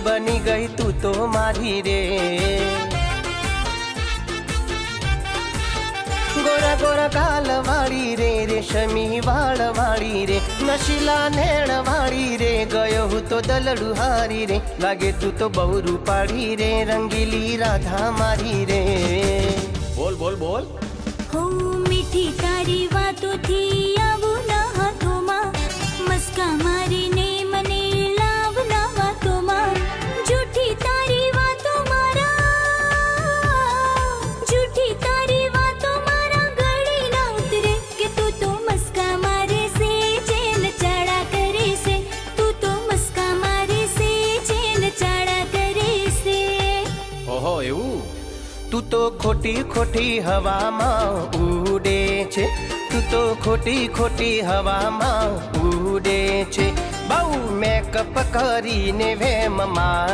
बनी गई तू तो मारी रे। गोरा गोरा गाल वाली रे, रेशमी वाળ वाली रे, नशीला नैण वाली रे, गयो हूँ तो दलड़ू हारी रे, लागे तू तो बहु रूपाड़ी रे, रंगीली राधा मारी रे। बोल बोल बोल। हो मीठी तारी वातो थी आवू ना हाथों मां, मस्का मारीने मने लावना वातो मां, झूठी तारी वातो मारा, झूठी तारी वातो मारा गड़ी ना उतरे, के तू तो मस्का मारे से चैन चाड़ा करे से, तू तो मस्का मारे से चैन चाड़ा करे से। ओहो एवं तू तो खोटी खोटी हवा में उड़े छे, तू तो खोटी खोटी हवा में उड़े छे, बहु मेकअप करीने वेम मां